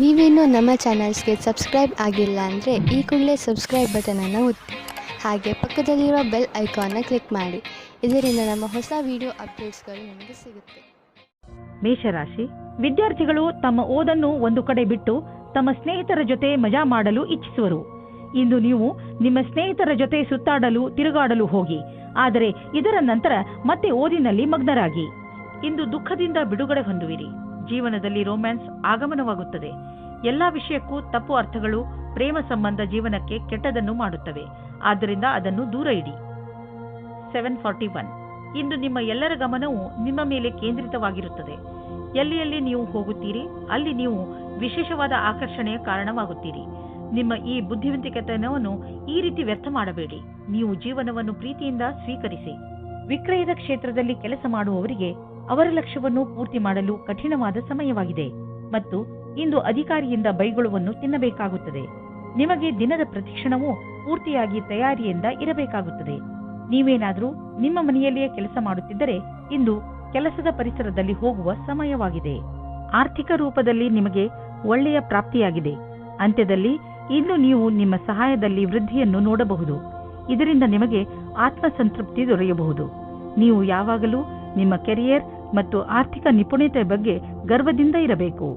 ನೀವೇನೂ ನಮ್ಮ ಚಾನಲ್ಸ್ಗೆ ಸಬ್ಸ್ಕ್ರೈಬ್ ಆಗಿಲ್ಲ ಅಂದರೆ ಈ ಕೂಡಲೇ ಸಬ್ಸ್ಕ್ರೈಬ್ ಬಟನನ್ನು ಒತ್ತಿ ಹಾಗೆ ಪಕ್ಕದಲ್ಲಿರೋ ಬೆಲ್ ಐಕಾನ್ನ ಕ್ಲಿಕ್ ಮಾಡಿ. ಇದರಿಂದ ನಮ್ಮ ಹೊಸ ವಿಡಿಯೋ ಅಪ್ಡೇಟ್ಸ್ಗಳು ನಿಮಗೆ ಸಿಗುತ್ತೆ. ಮೇಷರಾಶಿ ವಿದ್ಯಾರ್ಥಿಗಳು ತಮ್ಮ ಓದನ್ನು ಒಂದು ಕಡೆ ಬಿಟ್ಟು ತಮ್ಮ ಸ್ನೇಹಿತರ ಜೊತೆ ಮಜಾ ಮಾಡಲು ಇಚ್ಛಿಸುವರು. ಇಂದು ನೀವು ನಿಮ್ಮ ಸ್ನೇಹಿತರ ಜೊತೆ ಸುತ್ತಾಡಲು ತಿರುಗಾಡಲು ಹೋಗಿ, ಆದರೆ ಇದರ ನಂತರ ಮತ್ತೆ ಓದಿನಲ್ಲಿ ಮಗ್ನರಾಗಿ. ಇಂದು ದುಃಖದಿಂದ ಬಿಡುಗಡೆ ಹೊಂದುವಿರಿ. ಜೀವನದಲ್ಲಿ ರೊಮ್ಯಾನ್ಸ್ ಆಗಮನವಾಗುತ್ತದೆ. ಎಲ್ಲಾ ವಿಷಯಕ್ಕೂ ತಪ್ಪು ಅರ್ಥಗಳು ಪ್ರೇಮ ಸಂಬಂಧ ಜೀವನಕ್ಕೆ ಕೆಟ್ಟದನ್ನು ಮಾಡುತ್ತವೆ. ಆದ್ದರಿಂದ ಅದನ್ನು ದೂರ ಇಡಿ. 741 ಇಂದು ನಿಮ್ಮ ಎಲ್ಲರ ಗಮನವು ನಿಮ್ಮ ಮೇಲೆ ಕೇಂದ್ರಿತವಾಗಿರುತ್ತದೆ. ಎಲ್ಲಿ ನೀವು ಹೋಗುತ್ತೀರಿ ಅಲ್ಲಿ ನೀವು ವಿಶೇಷವಾದ ಆಕರ್ಷಣೆಯ ಕಾರಣವಾಗುತ್ತೀರಿ. ನಿಮ್ಮ ಈ ಬುದ್ಧಿವಂತಿಕೆತನವನ್ನು ಈ ರೀತಿ ವ್ಯರ್ಥ ಮಾಡಬೇಡಿ. ನೀವು ಜೀವನವನ್ನು ಪ್ರೀತಿಯಿಂದ ಸ್ವೀಕರಿಸಿ. ವಿಕ್ರಯದ ಕ್ಷೇತ್ರದಲ್ಲಿ ಕೆಲಸ ಮಾಡುವವರಿಗೆ ಅವರ ಲಕ್ಷ್ಯವನ್ನು ಪೂರ್ತಿ ಮಾಡಲು ಕಠಿಣವಾದ ಸಮಯವಾಗಿದೆ ಮತ್ತು ಇಂದು ಅಧಿಕಾರಿಯಿಂದ ಬೈಗುಳವನ್ನು ತಿನ್ನಬೇಕಾಗುತ್ತದೆ. ನಿಮಗೆ ದಿನದ ಪ್ರತಿಕ್ಷಣವೂ ಪೂರ್ತಿಯಾಗಿ ತಯಾರಿಯಿಂದ ಇರಬೇಕಾಗುತ್ತದೆ. ನೀವೇನಾದರೂ ನಿಮ್ಮ ಮನೆಯಲ್ಲಿಯೇ ಕೆಲಸ ಮಾಡುತ್ತಿದ್ದರೆ ಇಂದು ಕೆಲಸದ ಪರಿಸರದಲ್ಲಿ ಹೋಗುವ ಸಮಯವಾಗಿದೆ. ಆರ್ಥಿಕ ರೂಪದಲ್ಲಿ ನಿಮಗೆ ಒಳ್ಳೆಯ ಪ್ರಾಪ್ತಿಯಾಗಿದೆ. ಅಂತ್ಯದಲ್ಲಿ ಇಂದು ನೀವು ನಿಮ್ಮ ಸಹಾಯದಲ್ಲಿ ವೃದ್ಧಿಯನ್ನು ನೋಡಬಹುದು. ಇದರಿಂದ ನಿಮಗೆ ಆತ್ಮಸಂತೃಪ್ತಿ ದೊರೆಯಬಹುದು. ನೀವು ಯಾವಾಗಲೂ ನಿಮ್ಮ ಕೆರಿಯರ್ ಮತ್ತು ಆರ್ಥಿಕ ನಿಪುಣತೆ ಬಗ್ಗೆ ಗರ್ವದಿಂದ ಇರಬೇಕು.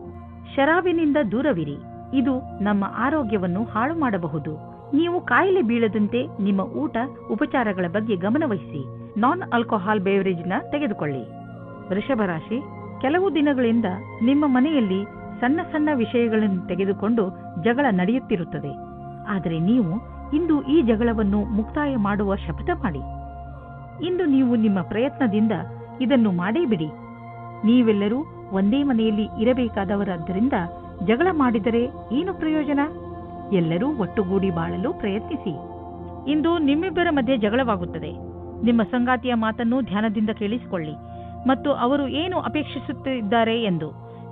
ಶರಾಬಿನಿಂದ ದೂರವಿರಿ. ಇದು ನಮ್ಮ ಆರೋಗ್ಯವನ್ನು ಹಾಳು ಮಾಡಬಹುದು. ನೀವು ಕಾಯಿಲೆ ಬೀಳದಂತೆ ನಿಮ್ಮ ಊಟ ಉಪಚಾರಗಳ ಬಗ್ಗೆ ಗಮನವಹಿಸಿ. ನಾನ್ ಆಲ್ಕೋಹಾಲ್ ಬೇವರೇಜ್ನ ತೆಗೆದುಕೊಳ್ಳಿ. ವೃಷಭ ರಾಶಿ ಕೆಲವು ದಿನಗಳಿಂದ ನಿಮ್ಮ ಮನೆಯಲ್ಲಿ ಸಣ್ಣ ಸಣ್ಣ ವಿಷಯಗಳನ್ನು ತೆಗೆದುಕೊಂಡು ಜಗಳ ನಡೆಯುತ್ತಿರುತ್ತದೆ. ಆದರೆ ನೀವು ಇಂದು ಈ ಜಗಳವನ್ನು ಮುಕ್ತಾಯ ಮಾಡುವ ಶಪಥ ಮಾಡಿ. ಇಂದು ನೀವು ನಿಮ್ಮ ಪ್ರಯತ್ನದಿಂದ ಇದನ್ನು ಮಾಡೇ ಬಿಡಿ. ನೀವೆಲ್ಲರೂ ಒಂದೇ ಮನೆಯಲ್ಲಿ ಇರಬೇಕಾದವರಾದ್ದರಿಂದ ಜಗಳ ಮಾಡಿದರೆ ಏನು ಪ್ರಯೋಜನ? ಎಲ್ಲರೂ ಒಟ್ಟುಗೂಡಿ ಬಾಳಲು ಪ್ರಯತ್ನಿಸಿ. ಇಂದು ನಿಮ್ಮಿಬ್ಬರ ಮಧ್ಯೆ ಜಗಳವಾಗುತ್ತದೆ. ನಿಮ್ಮ ಸಂಗಾತಿಯ ಮಾತನ್ನು ಧ್ಯಾನದಿಂದ ಕೇಳಿಸಿಕೊಳ್ಳಿ ಮತ್ತು ಅವರು ಏನು ಅಪೇಕ್ಷಿಸುತ್ತಿದ್ದಾರೆ ಎಂದು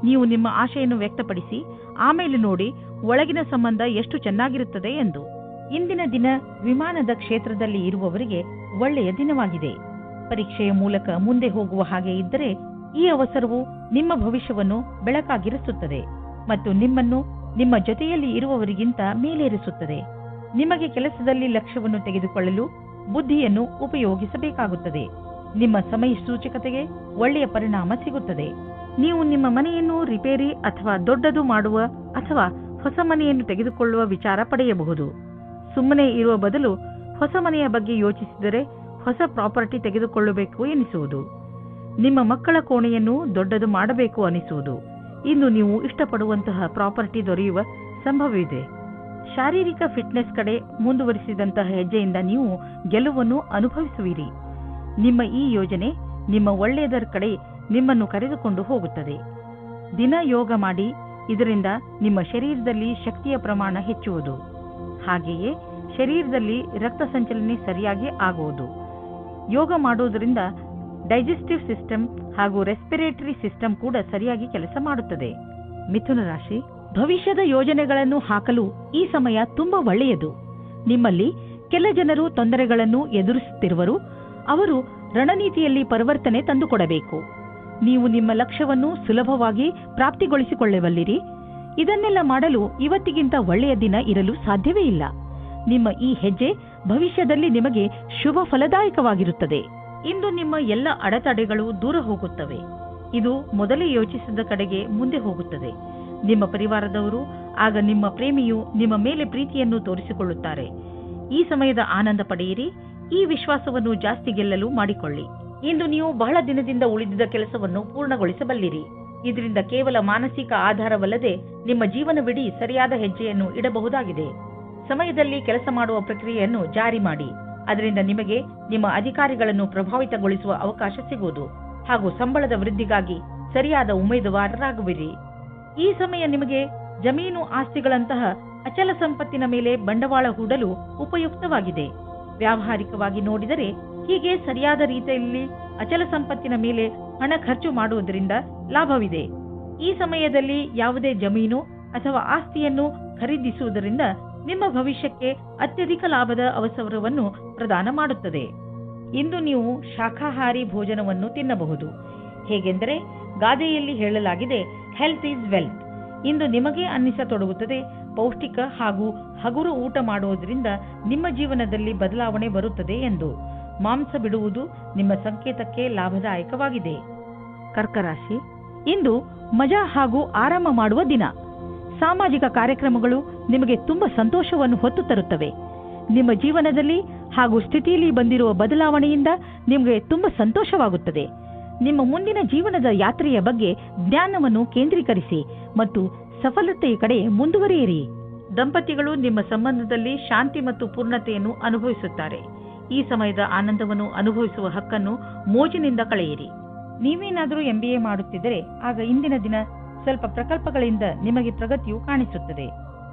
ನೀವು ನಿಮ್ಮ ಆಶೆಯನ್ನು ವ್ಯಕ್ತಪಡಿಸಿ. ಆಮೇಲೆ ನೋಡಿ ಒಳಗಿನ ಸಂಬಂಧ ಎಷ್ಟು ಚೆನ್ನಾಗಿರುತ್ತದೆ ಎಂದು. ಇಂದಿನ ದಿನ ವಿಮಾನದ ಕ್ಷೇತ್ರದಲ್ಲಿ ಇರುವವರಿಗೆ ಒಳ್ಳೆಯ ದಿನವಾಗಿದೆ. ಪರೀಕ್ಷೆಯ ಮೂಲಕ ಮುಂದೆ ಹೋಗುವ ಹಾಗೆ ಇದ್ದರೆ ಈ ಅವಸರವು ನಿಮ್ಮ ಭವಿಷ್ಯವನ್ನು ಬೆಳಕಾಗಿರಿಸುತ್ತದೆ ಮತ್ತು ನಿಮ್ಮನ್ನು ನಿಮ್ಮ ಜೊತೆಯಲ್ಲಿ ಇರುವವರಿಗಿಂತ ಮೇಲೇರಿಸುತ್ತದೆ. ನಿಮಗೆ ಕೆಲಸದಲ್ಲಿ ಲಕ್ಷ್ಯವನ್ನು ತೆಗೆದುಕೊಳ್ಳಲು ಬುದ್ಧಿಯನ್ನು ಉಪಯೋಗಿಸಬೇಕಾಗುತ್ತದೆ. ನಿಮ್ಮ ಸಮಯ ಸೂಚಕತೆಗೆ ಒಳ್ಳೆಯ ಪರಿಣಾಮ ಸಿಗುತ್ತದೆ. ನೀವು ನಿಮ್ಮ ಮನೆಯನ್ನು ರಿಪೇರಿ ಅಥವಾ ದೊಡ್ಡದು ಮಾಡುವ ಅಥವಾ ಹೊಸ ಮನೆಯನ್ನು ತೆಗೆದುಕೊಳ್ಳುವ ವಿಚಾರ ಪಡೆಯಬಹುದು. ಸುಮ್ಮನೆ ಇರುವ ಬದಲು ಹೊಸ ಮನೆಯ ಬಗ್ಗೆ ಯೋಚಿಸಿದರೆ ಹೊಸ ಪ್ರಾಪರ್ಟಿ ತೆಗೆದುಕೊಳ್ಳಬೇಕು ಎನಿಸುವುದು. ನಿಮ್ಮ ಮಕ್ಕಳ ಕೋಣೆಯನ್ನು ದೊಡ್ಡದು ಮಾಡಬೇಕು ಅನಿಸುವುದು. ಇಂದು ನೀವು ಇಷ್ಟಪಡುವಂತಹ ಪ್ರಾಪರ್ಟಿ ದೊರೆಯುವ ಸಂಭವವಿದೆ. ಶಾರೀರಿಕ ಫಿಟ್ನೆಸ್ ಕಡೆ ಮುಂದುವರಿಸಿದಂತಹ ಹೆಜ್ಜೆಯಿಂದ ನೀವು ಗೆಲುವನ್ನು ಅನುಭವಿಸುವಿರಿ. ನಿಮ್ಮ ಈ ಯೋಜನೆ ನಿಮ್ಮ ಒಳ್ಳೆಯದರ ಕಡೆ ನಿಮ್ಮನ್ನು ಕರೆದುಕೊಂಡು ಹೋಗುತ್ತದೆ. ದಿನ ಯೋಗ ಮಾಡಿ. ಇದರಿಂದ ನಿಮ್ಮ ಶರೀರದಲ್ಲಿ ಶಕ್ತಿಯ ಪ್ರಮಾಣ ಹೆಚ್ಚುವುದು. ಹಾಗೆಯೇ ಶರೀರದಲ್ಲಿ ರಕ್ತ ಸಂಚಲನೆ ಸರಿಯಾಗಿ ಆಗುವುದು. ಯೋಗ ಮಾಡುವುದರಿಂದ ಡೈಜೆಸ್ಟಿವ್ ಸಿಸ್ಟಮ್ ಹಾಗೂ ರೆಸ್ಪಿರೇಟರಿ ಸಿಸ್ಟಮ್ ಕೂಡ ಸರಿಯಾಗಿ ಕೆಲಸ ಮಾಡುತ್ತದೆ. ಮಿಥುನ ರಾಶಿ ಭವಿಷ್ಯದ ಯೋಜನೆಗಳನ್ನು ಹಾಕಲು ಈ ಸಮಯ ತುಂಬಾ ಒಳ್ಳೆಯದು. ನಿಮ್ಮಲ್ಲಿ ಕೆಲ ಜನರು ತೊಂದರೆಗಳನ್ನು ಎದುರಿಸುತ್ತಿರುವರು. ಅವರು ರಣನೀತಿಯಲ್ಲಿ ಪರಿವರ್ತನೆ ತಂದುಕೊಡಬೇಕು. ನೀವು ನಿಮ್ಮ ಲಕ್ಷ್ಯವನ್ನು ಸುಲಭವಾಗಿ ಪ್ರಾಪ್ತಿಗೊಳಿಸಿಕೊಳ್ಳಬಲ್ಲಿರಿ. ಇದನ್ನೆಲ್ಲ ಮಾಡಲು ಇವತ್ತಿಗಿಂತ ಒಳ್ಳೆಯ ದಿನ ಇರಲು ಸಾಧ್ಯವೇ ಇಲ್ಲ. ನಿಮ್ಮ ಈ ಹೆಜ್ಜೆ ಭವಿಷ್ಯದಲ್ಲಿ ನಿಮಗೆ ಶುಭ ಫಲದಾಯಕವಾಗಿರುತ್ತದೆ. ಇಂದು ನಿಮ್ಮ ಎಲ್ಲ ಅಡೆತಡೆಗಳು ದೂರ ಹೋಗುತ್ತವೆ. ಇದು ಮೊದಲೇ ಯೋಚಿಸಿದ ಕಡೆಗೆ ಮುಂದೆ ಹೋಗುತ್ತದೆ. ನಿಮ್ಮ ಪರಿವಾರದವರು ಆಗ ನಿಮ್ಮ ಪ್ರೇಮಿಯು ನಿಮ್ಮ ಮೇಲೆ ಪ್ರೀತಿಯನ್ನು ತೋರಿಸಿಕೊಳ್ಳುತ್ತಾರೆ. ಈ ಸಮಯದ ಆನಂದ ಪಡೆಯಿರಿ. ಈ ವಿಶ್ವಾಸವನ್ನು ಜಾಸ್ತಿ ಗೆಲ್ಲಲು ಮಾಡಿಕೊಳ್ಳಿ. ಇಂದು ನೀವು ಬಹಳ ದಿನದಿಂದ ಉಳಿದಿದ್ದ ಕೆಲಸವನ್ನು ಪೂರ್ಣಗೊಳಿಸಬಲ್ಲಿರಿ. ಇದರಿಂದ ಕೇವಲ ಮಾನಸಿಕ ಆಧಾರವಲ್ಲದೆ ನಿಮ್ಮ ಜೀವನವಿಡೀ ಸರಿಯಾದ ಹೆಜ್ಜೆಯನ್ನು ಇಡಬಹುದಾಗಿದೆ. ಸಮಯದಲ್ಲಿ ಕೆಲಸ ಮಾಡುವ ಪ್ರಕ್ರಿಯೆಯನ್ನು ಜಾರಿ ಮಾಡಿ. ಅದರಿಂದ ನಿಮಗೆ ನಿಮ್ಮ ಅಧಿಕಾರಿಗಳನ್ನು ಪ್ರಭಾವಿತಗೊಳಿಸುವ ಅವಕಾಶ ಸಿಗುವುದು ಹಾಗೂ ಸಂಬಳದ ವೃದ್ಧಿಗಾಗಿ ಸರಿಯಾದ ಉಮೇದುವಾರರಾಗುವಿರಿ. ಈ ಸಮಯ ನಿಮಗೆ ಜಮೀನು ಆಸ್ತಿಗಳಂತಹ ಅಚಲ ಸಂಪತ್ತಿನ ಮೇಲೆ ಬಂಡವಾಳ ಹೂಡಲು ಉಪಯುಕ್ತವಾಗಿದೆ. ವ್ಯಾವಹಾರಿಕವಾಗಿ ನೋಡಿದರೆ ಹೀಗೆ ಸರಿಯಾದ ರೀತಿಯಲ್ಲಿ ಅಚಲ ಸಂಪತ್ತಿನ ಮೇಲೆ ಹಣ ಖರ್ಚು ಮಾಡುವುದರಿಂದ ಲಾಭವಿದೆ. ಈ ಸಮಯದಲ್ಲಿ ಯಾವುದೇ ಜಮೀನು ಅಥವಾ ಆಸ್ತಿಯನ್ನು ಖರೀದಿಸುವುದರಿಂದ ನಿಮ್ಮ ಭವಿಷ್ಯಕ್ಕೆ ಅತ್ಯಧಿಕ ಲಾಭದ ಅವಸರವನ್ನು ಪ್ರದಾನ ಮಾಡುತ್ತದೆ. ಇಂದು ನೀವು ಶಾಖಾಹಾರಿ ಭೋಜನವನ್ನು ತಿನ್ನಬಹುದು. ಹೇಗೆಂದರೆ ಗಾದೆಯಲ್ಲಿ ಹೇಳಲಾಗಿದೆ, ಹೆಲ್ತ್ ಈಸ್ ವೆಲ್ತ್. ಇಂದು ನಿಮಗೆ ಅನ್ನಿಸತೊಡಗುತ್ತದೆ, ಪೌಷ್ಟಿಕ ಹಾಗೂ ಹಗುರು ಊಟ ಮಾಡುವುದರಿಂದ ನಿಮ್ಮ ಜೀವನದಲ್ಲಿ ಬದಲಾವಣೆ ಬರುತ್ತದೆ ಎಂದು. ಮಾಂಸ ಬಿಡುವುದು ನಿಮ್ಮ ಸಂಕೇತಕ್ಕೆ ಲಾಭದಾಯಕವಾಗಿದೆ. ಕರ್ಕ ರಾಶಿ, ಇಂದು ಮಜಾ ಹಾಗೂ ಆರಾಮ ಮಾಡುವ ದಿನ. ಸಾಮಾಜಿಕ ಕಾರ್ಯಕ್ರಮಗಳು ನಿಮಗೆ ತುಂಬ ಸಂತೋಷವನ್ನು ಹೊತ್ತು ತರುತ್ತವೆ. ನಿಮ್ಮ ಜೀವನದಲ್ಲಿ ಹಾಗೂ ಸ್ಥಿತಿಯಲ್ಲಿ ಬಂದಿರುವ ಬದಲಾವಣೆಯಿಂದ ನಿಮಗೆ ತುಂಬ ಸಂತೋಷವಾಗುತ್ತದೆ. ನಿಮ್ಮ ಮುಂದಿನ ಜೀವನದ ಯಾತ್ರೆಯ ಬಗ್ಗೆ ಜ್ಞಾನವನ್ನು ಕೇಂದ್ರೀಕರಿಸಿ ಮತ್ತು ಸಫಲತೆಯ ಕಡೆ ಮುಂದುವರಿಯಿರಿ. ದಂಪತಿಗಳು ನಿಮ್ಮ ಸಂಬಂಧದಲ್ಲಿ ಶಾಂತಿ ಮತ್ತು ಪೂರ್ಣತೆಯನ್ನು ಅನುಭವಿಸುತ್ತಾರೆ. ಈ ಸಮಯದ ಆನಂದವನ್ನು ಅನುಭವಿಸುವ ಹಕ್ಕನ್ನು ಮೋಜಿನಿಂದ ಕಳೆಯಿರಿ. ನೀವೇನಾದರೂ MBA ಮಾಡುತ್ತಿದ್ದರೆ ಆಗ ಇಂದಿನ ದಿನ ಸ್ವಲ್ಪ ಪ್ರಕಲ್ಪಗಳಿಂದ ನಿಮಗೆ ಪ್ರಗತಿಯು ಕಾಣಿಸುತ್ತದೆ.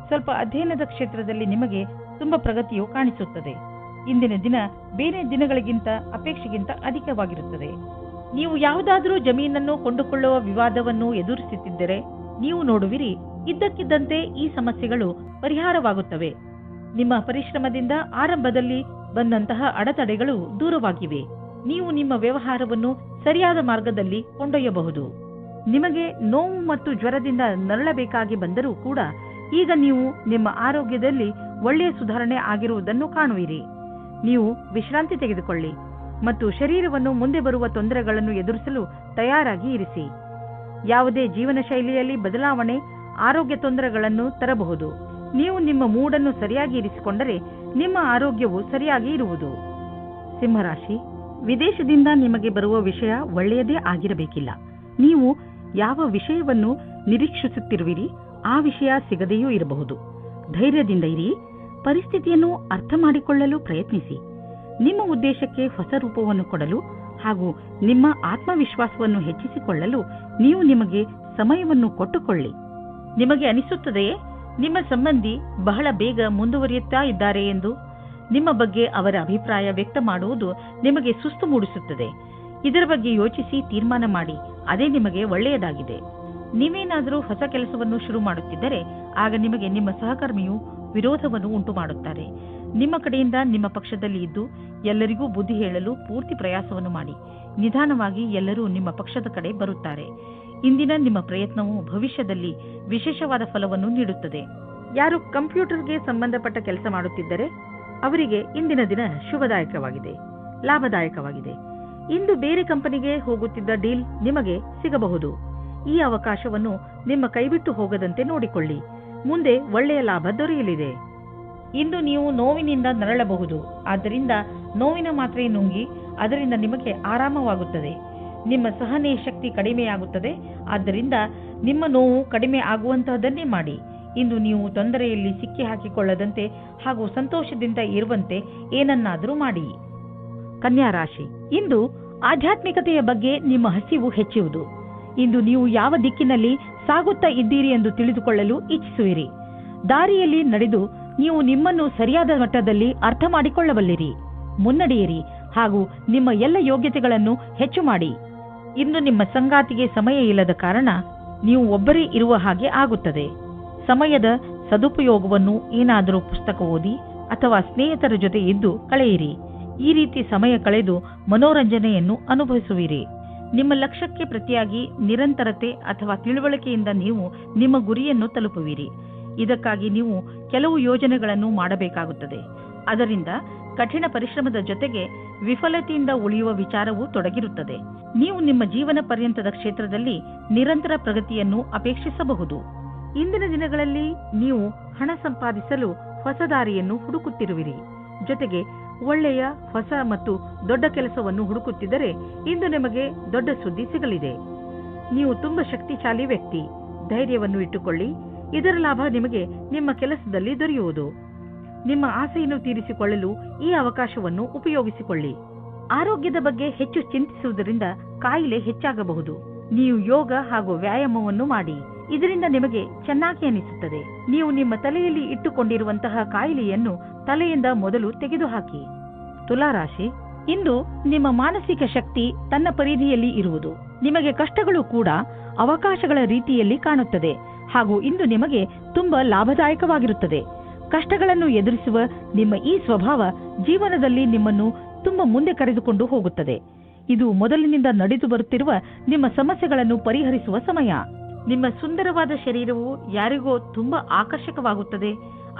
ಸ್ವಲ್ಪ ಅಧ್ಯಯನದ ಕ್ಷೇತ್ರದಲ್ಲಿ ನಿಮಗೆ ತುಂಬಾ ಪ್ರಗತಿಯು ಕಾಣಿಸುತ್ತದೆ. ಇಂದಿನ ದಿನ ಬೇರೆ ದಿನಗಳಿಗಿಂತ ಅಪೇಕ್ಷೆಗಿಂತ ಅಧಿಕವಾಗಿರುತ್ತದೆ. ನೀವು ಯಾವುದಾದರೂ ಜಮೀನನ್ನು ಕೊಂಡುಕೊಳ್ಳುವ ವಿವಾದವನ್ನು ಎದುರಿಸುತ್ತಿದ್ದರೆ ನೀವು ನೋಡುವಿರಿ, ಇದ್ದಕ್ಕಿದ್ದಂತೆ ಈ ಸಮಸ್ಯೆಗಳು ಪರಿಹಾರವಾಗುತ್ತವೆ. ನಿಮ್ಮ ಪರಿಶ್ರಮದಿಂದ ಆರಂಭದಲ್ಲಿ ಬಂದಂತಹ ಅಡೆತಡೆಗಳು ದೂರವಾಗಿವೆ. ನೀವು ನಿಮ್ಮ ವ್ಯವಹಾರವನ್ನು ಸರಿಯಾದ ಮಾರ್ಗದಲ್ಲಿ ಕೊಂಡೊಯ್ಯಬಹುದು. ನಿಮಗೆ ನೋವು ಮತ್ತು ಜ್ವರದಿಂದ ನರಳಬೇಕಾಗಿ ಬಂದರೂ ಕೂಡ ಈಗ ನೀವು ನಿಮ್ಮ ಆರೋಗ್ಯದಲ್ಲಿ ಒಳ್ಳೆಯ ಸುಧಾರಣೆ ಆಗಿರುವುದನ್ನು ಕಾಣುವಿರಿ. ನೀವು ವಿಶ್ರಾಂತಿ ತೆಗೆದುಕೊಳ್ಳಿ ಮತ್ತು ಶರೀರವನ್ನು ಮುಂದೆ ಬರುವ ತೊಂದರೆಗಳನ್ನು ಎದುರಿಸಲು ತಯಾರಾಗಿ ಇರಿಸಿ. ಯಾವುದೇ ಜೀವನ ಶೈಲಿಯಲ್ಲಿ ಬದಲಾವಣೆ ಆರೋಗ್ಯ ತೊಂದರೆಗಳನ್ನು ತರಬಹುದು. ನೀವು ನಿಮ್ಮ ಮೂಡನ್ನು ಸರಿಯಾಗಿ ಇರಿಸಿಕೊಂಡರೆ ನಿಮ್ಮ ಆರೋಗ್ಯವು ಸರಿಯಾಗಿ ಇರುವುದು. ಸಿಂಹರಾಶಿ, ವಿದೇಶದಿಂದ ನಿಮಗೆ ಬರುವ ವಿಷಯ ಒಳ್ಳೆಯದೇ ಆಗಿರಬೇಕಿಲ್ಲ. ನೀವು ಯಾವ ವಿಷಯವನ್ನು ನಿರೀಕ್ಷಿಸುತ್ತಿರುವಿರಿ ಆ ವಿಷಯ ಸಿಗದೆಯೂ ಇರಬಹುದು. ಧೈರ್ಯದಿಂದ ಇರಿ. ಪರಿಸ್ಥಿತಿಯನ್ನು ಅರ್ಥ ಮಾಡಿಕೊಳ್ಳಲು ಪ್ರಯತ್ನಿಸಿ. ನಿಮ್ಮ ಉದ್ದೇಶಕ್ಕೆ ಹೊಸ ರೂಪವನ್ನು ಕೊಡಲು ಹಾಗೂ ನಿಮ್ಮ ಆತ್ಮವಿಶ್ವಾಸವನ್ನು ಹೆಚ್ಚಿಸಿಕೊಳ್ಳಲು ನೀವು ನಿಮಗೆ ಸಮಯವನ್ನು ಕೊಟ್ಟುಕೊಳ್ಳಿ. ನಿಮಗೆ ಅನಿಸುತ್ತದೆಯೇ ನಿಮ್ಮ ಸಂಬಂಧಿ ಬಹಳ ಬೇಗ ಮುಂದುವರಿಯುತ್ತಾ ಇದ್ದಾರೆ ಎಂದು? ನಿಮ್ಮ ಬಗ್ಗೆ ಅವರ ಅಭಿಪ್ರಾಯ ವ್ಯಕ್ತ ಮಾಡುವುದು ನಿಮಗೆ ಸುಸ್ತು ಮೂಡಿಸುತ್ತದೆ. ಇದರ ಬಗ್ಗೆ ಯೋಚಿಸಿ ತೀರ್ಮಾನ ಮಾಡಿ. ಅದೇ ನಿಮಗೆ ಒಳ್ಳೆಯದಾಗಿದೆ. ನೀವೇನಾದರೂ ಹೊಸ ಕೆಲಸವನ್ನು ಶುರು ಮಾಡುತ್ತಿದ್ದರೆ ಆಗ ನಿಮಗೆ ನಿಮ್ಮ ಸಹಕರ್ಮಿಯು ವಿರೋಧವನ್ನು ಉಂಟು ಮಾಡುತ್ತಾರೆ. ನಿಮ್ಮ ಕಡೆಯಿಂದ ನಿಮ್ಮ ಪಕ್ಷದಲ್ಲಿ ಇದ್ದು ಎಲ್ಲರಿಗೂ ಬುದ್ಧಿ ಹೇಳಲು ಪೂರ್ತಿ ಪ್ರಯಾಸವನ್ನು ಮಾಡಿ. ನಿಧಾನವಾಗಿ ಎಲ್ಲರೂ ನಿಮ್ಮ ಪಕ್ಷದ ಕಡೆ ಬರುತ್ತಾರೆ. ಇಂದಿನ ನಿಮ್ಮ ಪ್ರಯತ್ನವು ಭವಿಷ್ಯದಲ್ಲಿ ವಿಶೇಷವಾದ ಫಲವನ್ನು ನೀಡುತ್ತದೆ. ಯಾರು ಕಂಪ್ಯೂಟರ್ಗೆ ಸಂಬಂಧಪಟ್ಟ ಕೆಲಸ ಮಾಡುತ್ತಿದ್ದರೆ ಅವರಿಗೆ ಇಂದಿನ ದಿನ ಶುಭದಾಯಕವಾಗಿದೆ, ಲಾಭದಾಯಕವಾಗಿದೆ. ಇಂದು ಬೇರೆ ಕಂಪನಿಗೆ ಹೋಗುತ್ತಿದ್ದ ಡೀಲ್ ನಿಮಗೆ ಸಿಗಬಹುದು. ಈ ಅವಕಾಶವನ್ನು ನಿಮ್ಮ ಕೈಬಿಟ್ಟು ಹೋಗದಂತೆ ನೋಡಿಕೊಳ್ಳಿ. ಮುಂದೆ ಒಳ್ಳೆಯ ಲಾಭ ದೊರೆಯಲಿದೆ. ಇಂದು ನೀವು ನೋವಿನಿಂದ ನರಳಬಹುದು. ಆದ್ದರಿಂದ ನೋವಿನ ಮಾತ್ರೆ ನುಂಗಿ ಅದರಿಂದ ನಿಮಗೆ ಆರಾಮವಾಗುತ್ತದೆ. ನಿಮ್ಮ ಸಹನೆ ಶಕ್ತಿ ಕಡಿಮೆಯಾಗುತ್ತದೆ. ಆದ್ದರಿಂದ ನಿಮ್ಮ ನೋವು ಕಡಿಮೆ ಆಗುವಂತಹದನ್ನೇ ಮಾಡಿ. ಇಂದು ನೀವು ತೊಂದರೆಯಲ್ಲಿ ಸಿಕ್ಕಿ ಹಾಕಿಕೊಳ್ಳದಂತೆ ಹಾಗೂ ಸಂತೋಷದಿಂದ ಇರುವಂತೆ ಏನನ್ನಾದರೂ ಮಾಡಿ. ಕನ್ಯಾ ರಾಶಿ, ಇಂದು ಆಧ್ಯಾತ್ಮಿಕತೆಯ ಬಗ್ಗೆ ನಿಮ್ಮ ಹಸಿವು ಹೆಚ್ಚುವುದು. ಇಂದು ನೀವು ಯಾವ ದಿಕ್ಕಿನಲ್ಲಿ ಸಾಗುತ್ತಾ ಇದ್ದೀರಿ ಎಂದು ತಿಳಿದುಕೊಳ್ಳಲು ಇಚ್ಛಿಸುವಿರಿ. ದಾರಿಯಲ್ಲಿ ನಡೆದು ನೀವು ನಿಮ್ಮನ್ನು ಸರಿಯಾದ ಮಟ್ಟದಲ್ಲಿ ಅರ್ಥ ಮಾಡಿಕೊಳ್ಳಬಲ್ಲಿರಿ. ಮುನ್ನಡೆಯಿರಿ ಹಾಗೂ ನಿಮ್ಮ ಎಲ್ಲ ಯೋಗ್ಯತೆಗಳನ್ನು ಹೆಚ್ಚು ಮಾಡಿ. ಇಂದು ನಿಮ್ಮ ಸಂಗಾತಿಗೆ ಸಮಯ ಇಲ್ಲದ ಕಾರಣ ನೀವು ಒಬ್ಬರೇ ಇರುವ ಹಾಗೆ ಆಗುತ್ತದೆ. ಸಮಯದ ಸದುಪಯೋಗವನ್ನು ಏನಾದರೂ ಪುಸ್ತಕ ಓದಿ ಅಥವಾ ಸ್ನೇಹಿತರ ಜೊತೆ ಇದ್ದು ಕಳೆಯಿರಿ. ಈ ರೀತಿ ಸಮಯ ಕಳೆದು ಮನೋರಂಜನೆಯನ್ನು ಅನುಭವಿಸುವಿರಿ. ನಿಮ್ಮ ಲಕ್ಷ್ಯಕ್ಕೆ ಪ್ರತಿಯಾಗಿ ನಿರಂತರತೆ ಅಥವಾ ತಿಳುವಳಿಕೆಯಿಂದ ನೀವು ನಿಮ್ಮ ಗುರಿಯನ್ನು ತಲುಪುವಿರಿ. ಇದಕ್ಕಾಗಿ ನೀವು ಕೆಲವು ಯೋಜನೆಗಳನ್ನು ಮಾಡಬೇಕಾಗುತ್ತದೆ. ಅದರಿಂದ ಕಠಿಣ ಪರಿಶ್ರಮದ ಜೊತೆಗೆ ವಿಫಲತೆಯಿಂದ ಉಳಿಯುವ ವಿಚಾರವೂ ತೊಡಗಿರುತ್ತದೆ. ನೀವು ನಿಮ್ಮ ಜೀವನ ಪರ್ಯಂತದ ಕ್ಷೇತ್ರದಲ್ಲಿ ನಿರಂತರ ಪ್ರಗತಿಯನ್ನು ಅಪೇಕ್ಷಿಸಬಹುದು. ಇಂದಿನ ದಿನಗಳಲ್ಲಿ ನೀವು ಹಣ ಸಂಪಾದಿಸಲು ಹೊಸ ದಾರಿಯನ್ನು ಹುಡುಕುತ್ತಿರುವಿರಿ. ಜೊತೆಗೆ ಒಳ್ಳೆಯ ಹೊಸ ಮತ್ತು ದೊಡ್ಡ ಕೆಲಸವನ್ನು ಹುಡುಕುತ್ತಿದ್ದರೆ ಇಂದು ನಿಮಗೆ ದೊಡ್ಡ ಸುದ್ದಿ ಸಿಗಲಿದೆ. ನೀವು ತುಂಬಾ ಶಕ್ತಿಶಾಲಿ ವ್ಯಕ್ತಿ. ಧೈರ್ಯವನ್ನು ಇಟ್ಟುಕೊಳ್ಳಿ. ಇದರ ಲಾಭ ನಿಮಗೆ ನಿಮ್ಮ ಕೆಲಸದಲ್ಲಿ ದೊರೆಯುವುದು. ನಿಮ್ಮ ಆಸೆಯನ್ನು ತೀರಿಸಿಕೊಳ್ಳಲು ಈ ಅವಕಾಶವನ್ನು ಉಪಯೋಗಿಸಿಕೊಳ್ಳಿ. ಆರೋಗ್ಯದ ಬಗ್ಗೆ ಹೆಚ್ಚು ಚಿಂತಿಸುವುದರಿಂದ ಕಾಯಿಲೆ ಹೆಚ್ಚಾಗಬಹುದು. ನೀವು ಯೋಗ ಹಾಗೂ ವ್ಯಾಯಾಮವನ್ನು ಮಾಡಿ. ಇದರಿಂದ ನಿಮಗೆ ಚೆನ್ನಾಗಿ ಅನಿಸುತ್ತದೆ. ನೀವು ನಿಮ್ಮ ತಲೆಯಲ್ಲಿ ಇಟ್ಟುಕೊಂಡಿರುವಂತಹ ಕಾಯಿಲೆಯನ್ನು ತಲೆಯಿಂದ ಮೊದಲು ತೆಗೆದುಹಾಕಿ. ತುಲಾರಾಶಿ, ಇಂದು ನಿಮ್ಮ ಮಾನಸಿಕ ಶಕ್ತಿ ತನ್ನ ಪರಿಧಿಯಲ್ಲಿ ಇರುವುದು. ನಿಮಗೆ ಕಷ್ಟಗಳು ಕೂಡ ಅವಕಾಶಗಳ ರೀತಿಯಲ್ಲಿ ಕಾಣುತ್ತದೆ ಹಾಗೂ ಇಂದು ನಿಮಗೆ ತುಂಬಾ ಲಾಭದಾಯಕವಾಗಿರುತ್ತದೆ. ಕಷ್ಟಗಳನ್ನು ಎದುರಿಸುವ ನಿಮ್ಮ ಈ ಸ್ವಭಾವ ಜೀವನದಲ್ಲಿ ನಿಮ್ಮನ್ನು ತುಂಬಾ ಮುಂದೆ ಕರೆದುಕೊಂಡು ಹೋಗುತ್ತದೆ. ಇದು ಮೊದಲಿನಿಂದ ನಡೆದು ಬರುತ್ತಿರುವ ನಿಮ್ಮ ಸಮಸ್ಯೆಗಳನ್ನು ಪರಿಹರಿಸುವ ಸಮಯ. ನಿಮ್ಮ ಸುಂದರವಾದ ಶರೀರವು ಯಾರಿಗೋ ತುಂಬಾ ಆಕರ್ಷಕವಾಗುತ್ತದೆ,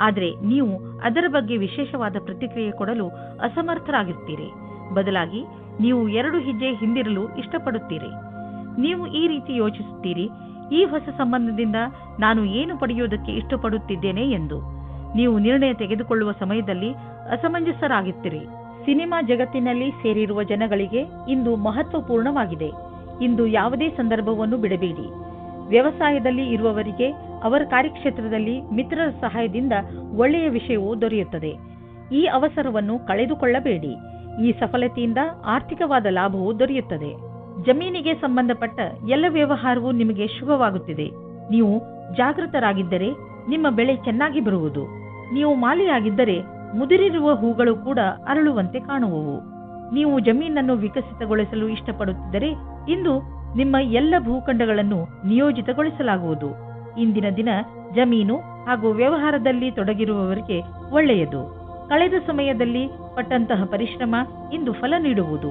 ಆದರೆ ನೀವು ಅದರ ಬಗ್ಗೆ ವಿಶೇಷವಾದ ಪ್ರತಿಕ್ರಿಯೆ ಕೊಡಲು ಅಸಮರ್ಥರಾಗಿರ್ತೀರಿ. ಬದಲಾಗಿ ನೀವು 2 ಹೆಜ್ಜೆ ಹಿಂದಿರಲು ಇಷ್ಟಪಡುತ್ತೀರಿ. ನೀವು ಈ ರೀತಿ ಯೋಚಿಸುತ್ತೀರಿ, ಈ ಹೊಸ ಸಂಬಂಧದಿಂದ ನಾನು ಏನು ಪಡೆಯುವುದಕ್ಕೆ ಇಷ್ಟಪಡುತ್ತಿದ್ದೇನೆ ಎಂದು. ನೀವು ನಿರ್ಣಯ ತೆಗೆದುಕೊಳ್ಳುವ ಸಮಯದಲ್ಲಿ ಅಸಮಂಜಸರಾಗುತ್ತೀರಿ. ಸಿನಿಮಾ ಜಗತ್ತಿನಲ್ಲಿ ಸೇರಿರುವ ಜನಗಳಿಗೆ ಇಂದು ಮಹತ್ವಪೂರ್ಣವಾಗಿದೆ. ಇಂದು ಯಾವುದೇ ಸಂದರ್ಭವನ್ನು ಬಿಡಬೇಡಿ. ವ್ಯವಸಾಯದಲ್ಲಿ ಇರುವವರಿಗೆ ಅವರ ಕಾರ್ಯಕ್ಷೇತ್ರದಲ್ಲಿ ಮಿತ್ರರ ಸಹಾಯದಿಂದ ಒಳ್ಳೆಯ ವಿಷಯವೂ ದೊರೆಯುತ್ತದೆ. ಈ ಅವಸರವನ್ನು ಕಳೆದುಕೊಳ್ಳಬೇಡಿ. ಈ ಸಫಲತೆಯಿಂದ ಆರ್ಥಿಕವಾದ ಲಾಭವೂ ದೊರೆಯುತ್ತದೆ. ಜಮೀನಿಗೆ ಸಂಬಂಧಪಟ್ಟ ಎಲ್ಲ ವ್ಯವಹಾರವೂ ನಿಮಗೆ ಶುಭವಾಗುತ್ತಿದೆ. ನೀವು ಜಾಗೃತರಾಗಿದ್ದರೆ ನಿಮ್ಮ ಬೆಳೆ ಚೆನ್ನಾಗಿ ಬರುವುದು. ನೀವು ಮಾಲಿಯಾಗಿದ್ದರೆ ಮುದುರಿರುವ ಹೂಗಳು ಕೂಡ ಅರಳುವಂತೆ ಕಾಣುವವು. ನೀವು ಜಮೀನನ್ನು ವಿಕಸಿತಗೊಳಿಸಲು ಇಷ್ಟಪಡುತ್ತಿದ್ದರೆ ಇಂದು ನಿಮ್ಮ ಎಲ್ಲ ಭೂಖಂಡಗಳನ್ನು ನಿಯೋಜಿತಗೊಳಿಸಲಾಗುವುದು. ಇಂದಿನ ದಿನ ಜಮೀನು ಹಾಗೂ ವ್ಯವಹಾರದಲ್ಲಿ ತೊಡಗಿರುವವರಿಗೆ ಒಳ್ಳೆಯದು. ಕಳೆದ ಸಮಯದಲ್ಲಿ ಪಟ್ಟಂತಹ ಪರಿಶ್ರಮ ಇಂದು ಫಲ ನೀಡುವುದು.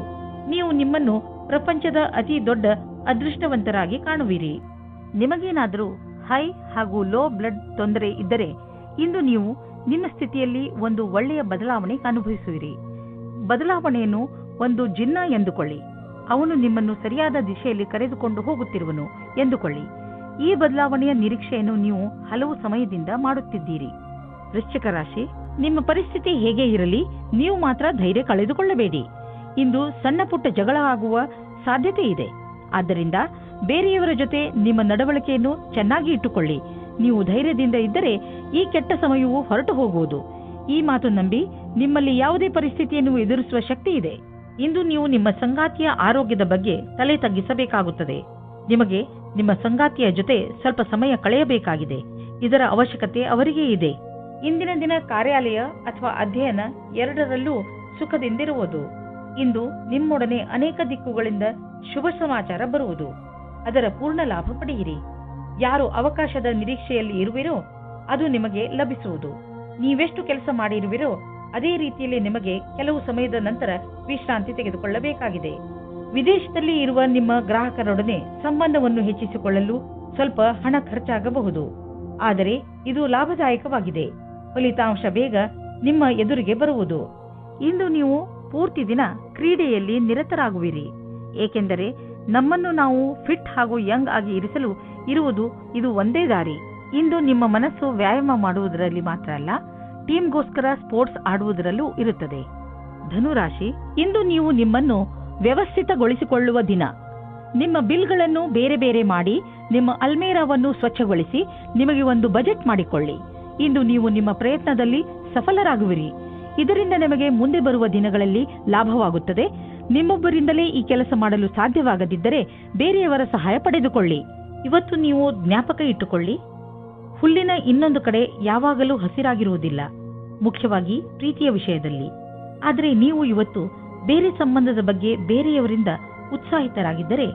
ನೀವು ನಿಮ್ಮನ್ನು ಪ್ರಪಂಚದ ಅತಿ ದೊಡ್ಡ ಅದೃಷ್ಟವಂತರಾಗಿ ಕಾಣುವಿರಿ. ನಿಮಗೇನಾದರೂ ಹೈ ಹಾಗೂ ಲೋ ಬ್ಲಡ್ ತೊಂದರೆ ಇದ್ದರೆ ಇಂದು ನೀವು ನಿಮ್ಮ ಸ್ಥಿತಿಯಲ್ಲಿ ಒಂದು ಒಳ್ಳೆಯ ಬದಲಾವಣೆ ಅನುಭವಿಸುವಿರಿ. ಬದಲಾವಣೆಯನ್ನು ಒಂದು ಜಿನ್ನ ಎಂದುಕೊಳ್ಳಿ. ಅವನು ನಿಮ್ಮನ್ನು ಸರಿಯಾದ ದಿಶೆಯಲ್ಲಿ ಕರೆದುಕೊಂಡು ಹೋಗುತ್ತಿರುವನು ಎಂದುಕೊಳ್ಳಿ. ಈ ಬದಲಾವಣೆಯ ನಿರೀಕ್ಷೆಯನ್ನು ನೀವು ಹಲವು ಸಮಯದಿಂದ ಮಾಡುತ್ತಿದ್ದೀರಿ. ವೃಶ್ಚಿಕ ರಾಶಿ, ನಿಮ್ಮ ಪರಿಸ್ಥಿತಿ ಹೇಗೆ ಇರಲಿ, ನೀವು ಮಾತ್ರ ಧೈರ್ಯ ಕಳೆದುಕೊಳ್ಳಬೇಡಿ. ಇಂದು ಸಣ್ಣ ಪುಟ್ಟ ಜಗಳ ಆಗುವ ಸಾಧ್ಯತೆ ಇದೆ. ಆದ್ದರಿಂದ ಬೇರೆಯವರ ಜೊತೆ ನಿಮ್ಮ ನಡವಳಿಕೆಯನ್ನು ಚೆನ್ನಾಗಿ ಇಟ್ಟುಕೊಳ್ಳಿ. ನೀವು ಧೈರ್ಯದಿಂದ ಇದ್ದರೆ ಈ ಕೆಟ್ಟ ಸಮಯವು ಹೊರಟು ಹೋಗುವುದು. ಈ ಮಾತು ನಂಬಿ ನಿಮ್ಮಲ್ಲಿ ಯಾವುದೇ ಪರಿಸ್ಥಿತಿಯನ್ನು ಎದುರಿಸುವ ಶಕ್ತಿ ಇದೆ. ಇಂದು ನೀವು ನಿಮ್ಮ ಸಂಗಾತಿಯ ಆರೋಗ್ಯದ ಬಗ್ಗೆ ತಲೆ ತಗ್ಗಿಸಬೇಕಾಗುತ್ತದೆ. ನಿಮಗೆ ನಿಮ್ಮ ಸಂಗಾತಿಯ ಜೊತೆ ಸ್ವಲ್ಪ ಸಮಯ ಕಳೆಯಬೇಕಾಗಿದೆ. ಇದರ ಅವಶ್ಯಕತೆ ಅವರಿಗೆ ಇದೆ. ಇಂದಿನ ದಿನ ಕಾರ್ಯಾಲಯ ಅಥವಾ ಅಧ್ಯಯನ ಎರಡರಲ್ಲೂ ಸುಖದಿಂದಿರುವುದು. ಇಂದು ನಿಮ್ಮೊಡನೆ ಅನೇಕ ದಿಕ್ಕುಗಳಿಂದ ಶುಭ ಸಮಾಚಾರ ಬರುವುದು. ಅದರ ಪೂರ್ಣ ಲಾಭ ಪಡೆಯಿರಿ. ಯಾರು ಅವಕಾಶದ ನಿರೀಕ್ಷೆಯಲ್ಲಿ ಇರುವಿರೋ ಅದು ನಿಮಗೆ ಲಭಿಸುವುದು. ನೀವೆಷ್ಟು ಕೆಲಸ ಮಾಡಿರುವಿರೋ ಅದೇ ರೀತಿಯಲ್ಲಿ ನಿಮಗೆ ಕೆಲವು ಸಮಯದ ನಂತರ ವಿಶ್ರಾಂತಿ ತೆಗೆದುಕೊಳ್ಳಬೇಕಾಗಿದೆ. ವಿದೇಶದಲ್ಲಿ ಇರುವ ನಿಮ್ಮ ಗ್ರಾಹಕರೊಡನೆ ಸಂಬಂಧವನ್ನು ಹೆಚ್ಚಿಸಿಕೊಳ್ಳಲು ಸ್ವಲ್ಪ ಹಣ ಖರ್ಚಾಗಬಹುದು, ಆದರೆ ಇದು ಲಾಭದಾಯಕವಾಗಿದೆ. ಫಲಿತಾಂಶ ಬೇಗ ನಿಮ್ಮ ಎದುರಿಗೆ ಬರುವುದು. ಇಂದು ನೀವು ಪೂರ್ತಿ ದಿನ ಕ್ರೀಡೆಯಲ್ಲಿ ನಿರತರಾಗುವಿರಿ, ಏಕೆಂದರೆ ನಮ್ಮನ್ನು ನಾವು ಫಿಟ್ ಹಾಗೂ ಯಂಗ್ ಆಗಿ ಇರಿಸಲು ಇರುವುದು ಇದು ಒಂದೇ ದಾರಿ. ಇಂದು ನಿಮ್ಮ ಮನಸ್ಸು ವ್ಯಾಯಾಮ ಮಾಡುವುದರಲ್ಲಿ ಮಾತ್ರ ಅಲ್ಲ, ಟೀಮ್ಗೋಸ್ಕರ ಸ್ಪೋರ್ಟ್ಸ್ ಆಡುವುದರಲ್ಲೂ ಇರುತ್ತದೆ. ಧನುರಾಶಿ, ಇಂದು ನೀವು ನಿಮ್ಮನ್ನು ವ್ಯವಸ್ಥಿತಗೊಳಿಸಿಕೊಳ್ಳುವ ದಿನ. ನಿಮ್ಮ ಬಿಲ್ಗಳನ್ನು ಬೇರೆ ಬೇರೆ ಮಾಡಿ ನಿಮ್ಮ ಅಲ್ಮೇರಾವನ್ನು ಸ್ವಚ್ಛಗೊಳಿಸಿ ನಿಮಗೆ ಒಂದು ಬಜೆಟ್ ಮಾಡಿಕೊಳ್ಳಿ. ಇಂದು ನೀವು ನಿಮ್ಮ ಪ್ರಯತ್ನದಲ್ಲಿ ಸಫಲರಾಗುವಿರಿ. ಇದರಿಂದ ನಿಮಗೆ ಮುಂದೆ ಬರುವ ದಿನಗಳಲ್ಲಿ ಲಾಭವಾಗುತ್ತದೆ. ನಿಮ್ಮೊಬ್ಬರಿಂದಲೇ ಈ ಕೆಲಸ ಮಾಡಲು ಸಾಧ್ಯವಾಗದಿದ್ದರೆ ಬೇರೆಯವರ ಸಹಾಯ ಪಡೆದುಕೊಳ್ಳಿ. ಇವತ್ತು ನೀವು ಜ್ಞಾಪಕ ಇಟ್ಟುಕೊಳ್ಳಿ, ಹುಲ್ಲಿನ ಇನ್ನೊಂದು ಕಡೆ ಯಾವಾಗಲೂ ಹಸಿರಾಗಿರುವುದಿಲ್ಲ, ಮುಖ್ಯವಾಗಿ ಪ್ರೀತಿಯ ವಿಷಯದಲ್ಲಿ. ಆದರೆ ನೀವು ಇವತ್ತು ಬೇರೆ ಸಂಬಂಧದ ಬಗ್ಗೆ ಬೇರೆಯವರಿಂದ ಉತ್ಸಾಹಿತರಾಗಿದ್ದರೆ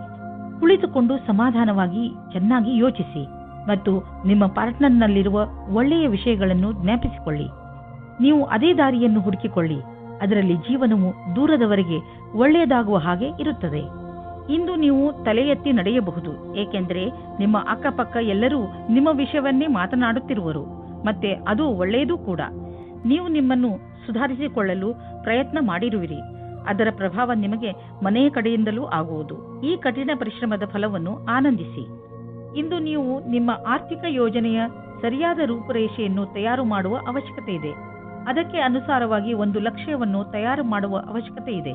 ಕುಳಿತುಕೊಂಡು ಸಮಾಧಾನವಾಗಿ ಚೆನ್ನಾಗಿ ಯೋಚಿಸಿ ಮತ್ತು ನಿಮ್ಮ ಪಾರ್ಟ್ನರ್ನಲ್ಲಿರುವ ಒಳ್ಳೆಯ ವಿಷಯಗಳನ್ನು ಜ್ಞಾಪಿಸಿಕೊಳ್ಳಿ. ನೀವು ಅದೇ ದಾರಿಯನ್ನು ಹುಡುಕಿಕೊಳ್ಳಿ. ಅದರಲ್ಲಿ ಜೀವನವು ದೂರದವರೆಗೆ ಒಳ್ಳೆಯದಾಗುವ ಹಾಗೆ ಇರುತ್ತದೆ. ಇಂದು ನೀವು ತಲೆ ಎತ್ತಿ ನಡೆಯಬಹುದು, ಏಕೆಂದರೆ ನಿಮ್ಮ ಅಕ್ಕಪಕ್ಕ ಎಲ್ಲರೂ ನಿಮ್ಮ ವಿಷಯವನ್ನೇ ಮಾತನಾಡುತ್ತಿರುವರು, ಮತ್ತೆ ಅದು ಒಳ್ಳೆಯದೂ ಕೂಡ. ನೀವು ನಿಮ್ಮನ್ನು ಸುಧಾರಿಸಿಕೊಳ್ಳಲು ಪ್ರಯತ್ನ ಮಾಡಿರುವಿರಿ. ಅದರ ಪ್ರಭಾವ ನಿಮಗೆ ಮನೆಯ ಕಡೆಯಿಂದಲೂ ಆಗುವುದು. ಈ ಕಠಿಣ ಪರಿಶ್ರಮದ ಫಲವನ್ನು ಆನಂದಿಸಿ. ಇಂದು ನೀವು ನಿಮ್ಮ ಆರ್ಥಿಕ ಯೋಜನೆಯ ಸರಿಯಾದ ರೂಪುರೇಷೆಯನ್ನು ತಯಾರು ಮಾಡುವ ಅವಶ್ಯಕತೆ ಇದೆ. ಅದಕ್ಕೆ ಅನುಸಾರವಾಗಿ ಒಂದು ಲಕ್ಷ್ಯವನ್ನು ತಯಾರು ಮಾಡುವ ಅವಶ್ಯಕತೆ ಇದೆ.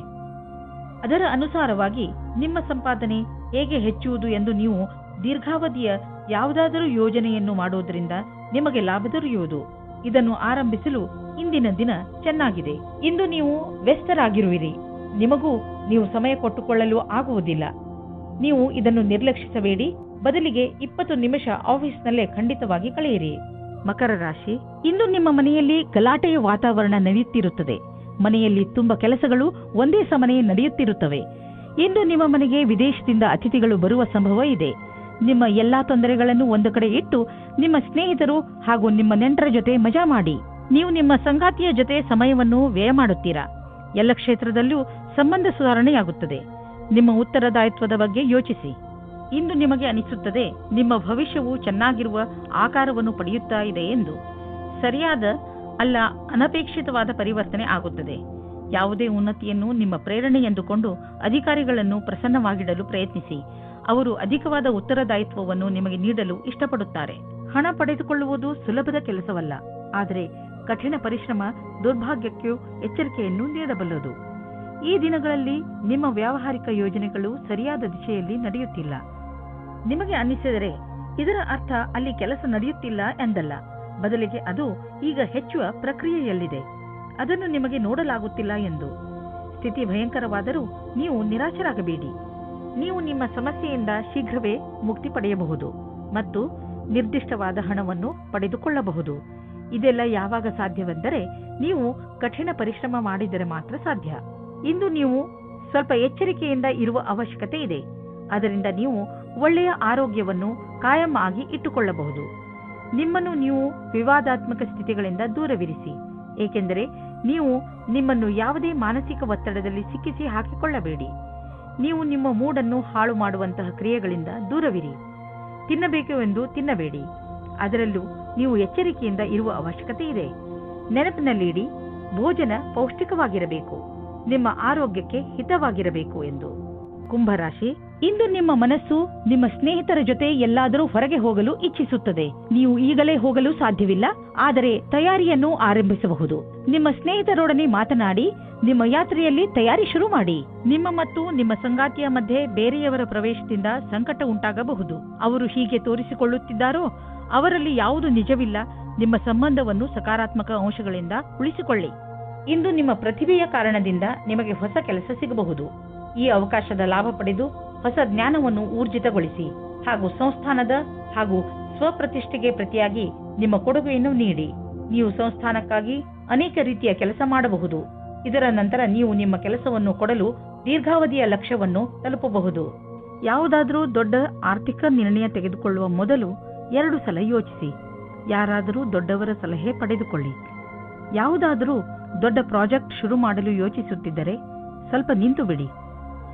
ಅದರ ಅನುಸಾರವಾಗಿ ನಿಮ್ಮ ಸಂಪಾದನೆ ಹೇಗೆ ಹೆಚ್ಚುವುದು ಎಂದು ನೀವು ದೀರ್ಘಾವಧಿಯ ಯಾವುದಾದರೂ ಯೋಜನೆಯನ್ನು ಮಾಡುವುದರಿಂದ ನಿಮಗೆ ಲಾಭ ದೊರೆಯುವುದು. ಇದನ್ನು ಆರಂಭಿಸಲು ಇಂದಿನ ದಿನ ಚೆನ್ನಾಗಿದೆ. ಇಂದು ನೀವು ವ್ಯಸ್ತರಾಗಿರುವಿರಿ. ನಿಮಗೂ ನೀವು ಸಮಯ ಕೊಟ್ಟುಕೊಳ್ಳಲು ಆಗುವುದಿಲ್ಲ. ನೀವು ಇದನ್ನು ನಿರ್ಲಕ್ಷಿಸಬೇಡಿ. ಬದಲಿಗೆ 20 ನಿಮಿಷ ಆಫೀಸ್ನಲ್ಲೇ ಖಂಡಿತವಾಗಿ ಕಳೆಯಿರಿ. ಮಕರ ರಾಶಿ, ಇಂದು ನಿಮ್ಮ ಮನೆಯಲ್ಲಿ ಗಲಾಟೆಯ ವಾತಾವರಣ ನಡೆಯುತ್ತಿರುತ್ತದೆ. ಮನೆಯಲ್ಲಿ ತುಂಬ ಕೆಲಸಗಳು ಒಂದೇ ಸಮನೆ ನಡೆಯುತ್ತಿರುತ್ತವೆ. ಇಂದು ನಿಮ್ಮ ಮನೆಗೆ ವಿದೇಶದಿಂದ ಅತಿಥಿಗಳು ಬರುವ ಸಂಭವ ಇದೆ. ನಿಮ್ಮ ಎಲ್ಲಾ ತೊಂದರೆಗಳನ್ನು ಒಂದು ಕಡೆ ಇಟ್ಟು ನಿಮ್ಮ ಸ್ನೇಹಿತರು ಹಾಗೂ ನಿಮ್ಮ ನೆಂಟರ ಜೊತೆ ಮಜಾ ಮಾಡಿ. ನೀವು ನಿಮ್ಮ ಸಂಗಾತಿಯ ಜೊತೆ ಸಮಯವನ್ನು ವ್ಯಯ ಮಾಡುತ್ತೀರಾ. ಎಲ್ಲ ಕ್ಷೇತ್ರದಲ್ಲೂ ಸಂಬಂಧ ಸುಧಾರಣೆಯಾಗುತ್ತದೆ. ನಿಮ್ಮ ಉತ್ತರದಾಯಿತ್ವದ ಬಗ್ಗೆ ಯೋಚಿಸಿ. ಇಂದು ನಿಮಗೆ ಅನಿಸುತ್ತದೆ ನಿಮ್ಮ ಭವಿಷ್ಯವು ಚೆನ್ನಾಗಿರುವ ಆಕಾರವನ್ನು ಪಡೆಯುತ್ತಾ ಇದೆ ಎಂದು. ಸರಿಯಾದ ಅಲ್ಲ ಅನಪೇಕ್ಷಿತವಾದ ಪರಿವರ್ತನೆ ಆಗುತ್ತದೆ. ಯಾವುದೇ ಉನ್ನತಿಯನ್ನು ನಿಮ್ಮ ಪ್ರೇರಣೆ ಎಂದುಕೊಂಡು ಅಧಿಕಾರಿಗಳನ್ನು ಪ್ರಸನ್ನವಾಗಿಡಲು ಪ್ರಯತ್ನಿಸಿ. ಅವರು ಅಧಿಕವಾದ ಉತ್ತರದಾಯಿತ್ವವನ್ನು ನಿಮಗೆ ನೀಡಲು ಇಷ್ಟಪಡುತ್ತಾರೆ. ಹಣ ಪಡೆದುಕೊಳ್ಳುವುದು ಸುಲಭದ ಕೆಲಸವಲ್ಲ, ಆದರೆ ಕಠಿಣ ಪರಿಶ್ರಮ ದುರ್ಭಾಗ್ಯಕ್ಕೂ ಎಚ್ಚರಿಕೆಯನ್ನು ನೀಡಬಲ್ಲದು. ಈ ದಿನಗಳಲ್ಲಿ ನಿಮ್ಮ ವ್ಯಾವಹಾರಿಕ ಯೋಜನೆಗಳು ಸರಿಯಾದ ದಿಶೆಯಲ್ಲಿ ನಡೆಯುತ್ತಿಲ್ಲ. ನಿಮಗೆ ಅನ್ನಿಸಿದರೆ ಇದರ ಅರ್ಥ ಅಲ್ಲಿ ಕೆಲಸ ನಡೆಯುತ್ತಿಲ್ಲ ಎಂದಲ್ಲ, ಬದಲಿಗೆ ಅದು ಈಗ ಹೆಚ್ಚುವ ಪ್ರಕ್ರಿಯೆಯಲ್ಲಿದೆ. ಅದನ್ನು ನಿಮಗೆ ನೋಡಲಾಗುತ್ತಿಲ್ಲ ಎಂದು. ಸ್ಥಿತಿ ಭಯಂಕರವಾದರೂ ನೀವು ನಿರಾಶರಾಗಬೇಡಿ. ನೀವು ನಿಮ್ಮ ಸಮಸ್ಯೆಯಿಂದ ಶೀಘ್ರವೇ ಮುಕ್ತಿ ಪಡೆಯಬಹುದು ಮತ್ತು ನಿರ್ದಿಷ್ಟವಾದ ಹಣವನ್ನು ಪಡೆದುಕೊಳ್ಳಬಹುದು. ಇದೆಲ್ಲ ಯಾವಾಗ ಸಾಧ್ಯವೆಂದರೆ ನೀವು ಕಠಿಣ ಪರಿಶ್ರಮ ಮಾಡಿದರೆ ಮಾತ್ರ ಸಾಧ್ಯ. ಇಂದು ನೀವು ಸ್ವಲ್ಪ ಎಚ್ಚರಿಕೆಯಿಂದ ಇರುವ ಅವಶ್ಯಕತೆ ಇದೆ. ಅದರಿಂದ ನೀವು ಒಳ್ಳೆಯ ಆರೋಗ್ಯವನ್ನು ಕಾಯಂ ಆಗಿ ಇಟ್ಟುಕೊಳ್ಳಬಹುದು. ನಿಮ್ಮನ್ನು ನೀವು ವಿವಾದಾತ್ಮಕ ಸ್ಥಿತಿಗಳಿಂದ ದೂರವಿರಿಸಿ, ಏಕೆಂದರೆ ನೀವು ನಿಮ್ಮನ್ನು ಯಾವುದೇ ಮಾನಸಿಕ ಒತ್ತಡದಲ್ಲಿ ಸಿಕ್ಕಿಸಿ ಹಾಕಿಕೊಳ್ಳಬೇಡಿ. ನೀವು ನಿಮ್ಮ ಮೂಡನ್ನು ಹಾಳು ಮಾಡುವಂತಹ ಕ್ರಿಯೆಗಳಿಂದ ದೂರವಿರಿ. ತಿನ್ನಬೇಕು ಎಂದು ತಿನ್ನಬೇಡಿ. ಅದರಲ್ಲೂ ನೀವು ಎಚ್ಚರಿಕೆಯಿಂದ ಇರುವ ಅವಶ್ಯಕತೆ ಇದೆ. ನೆನಪಿನಲ್ಲಿಡಿ, ಭೋಜನ ಪೌಷ್ಟಿಕವಾಗಿರಬೇಕು, ನಿಮ್ಮ ಆರೋಗ್ಯಕ್ಕೆ ಹಿತವಾಗಿರಬೇಕು ಎಂದು. ಕುಂಭರಾಶಿ, ಇಂದು ನಿಮ್ಮ ಮನಸ್ಸು ನಿಮ್ಮ ಸ್ನೇಹಿತರ ಜೊತೆ ಎಲ್ಲಾದರೂ ಹೊರಗೆ ಹೋಗಲು ಇಚ್ಛಿಸುತ್ತದೆ. ನೀವು ಈಗಲೇ ಹೋಗಲು ಸಾಧ್ಯವಿಲ್ಲ, ಆದರೆ ತಯಾರಿಯನ್ನು ಆರಂಭಿಸಬಹುದು. ನಿಮ್ಮ ಸ್ನೇಹಿತರೊಡನೆ ಮಾತನಾಡಿ ನಿಮ್ಮ ಯಾತ್ರೆಯಲ್ಲಿ ತಯಾರಿ ಶುರು ಮಾಡಿ. ನಿಮ್ಮ ಮತ್ತು ನಿಮ್ಮ ಸಂಗಾತಿಯ ಮಧ್ಯೆ ಬೇರೆಯವರ ಪ್ರವೇಶದಿಂದ ಸಂಕಟ ಉಂಟಾಗಬಹುದು. ಅವರು ಹೀಗೆ ತೋರಿಸಿಕೊಳ್ಳುತ್ತಿದ್ದಾರೋ ಅವರಲ್ಲಿ ಯಾವುದು ನಿಜವಿಲ್ಲ. ನಿಮ್ಮ ಸಂಬಂಧವನ್ನು ಸಕಾರಾತ್ಮಕ ಅಂಶಗಳಿಂದ ಉಳಿಸಿಕೊಳ್ಳಿ. ಇಂದು ನಿಮ್ಮ ಪ್ರತಿಭೆಯ ಕಾರಣದಿಂದ ನಿಮಗೆ ಹೊಸ ಕೆಲಸ ಸಿಗಬಹುದು. ಈ ಅವಕಾಶದ ಲಾಭ ಪಡೆದು ಹೊಸ ಜ್ಞಾನವನ್ನು ಊರ್ಜಿತಗೊಳಿಸಿ ಹಾಗೂ ಸಂಸ್ಥಾನದ ಹಾಗೂ ಸ್ವಪ್ರತಿಷ್ಠೆಗೆ ಪ್ರತಿಯಾಗಿ ನಿಮ್ಮ ಕೊಡುಗೆಯನ್ನು ನೀಡಿ. ನೀವು ಸಂಸ್ಥಾನಕ್ಕಾಗಿ ಅನೇಕ ರೀತಿಯ ಕೆಲಸ ಮಾಡಬಹುದು. ಇದರ ನಂತರ ನೀವು ನಿಮ್ಮ ಕೆಲಸವನ್ನು ಕೊಡಲು ದೀರ್ಘಾವಧಿಯ ಲಕ್ಷ್ಯವನ್ನು ತಲುಪಬಹುದು. ಯಾವುದಾದರೂ ದೊಡ್ಡ ಆರ್ಥಿಕ ನಿರ್ಣಯ ತೆಗೆದುಕೊಳ್ಳುವ ಮೊದಲು 2 ಸಲ ಯೋಚಿಸಿ. ಯಾರಾದರೂ ದೊಡ್ಡವರ ಸಲಹೆ ಪಡೆದುಕೊಳ್ಳಿ. ಯಾವುದಾದರೂ ದೊಡ್ಡ ಪ್ರಾಜೆಕ್ಟ್ ಶುರು ಮಾಡಲು ಯೋಚಿಸುತ್ತಿದ್ದರೆ ಸ್ವಲ್ಪ ನಿಂತು ಬಿಡಿ.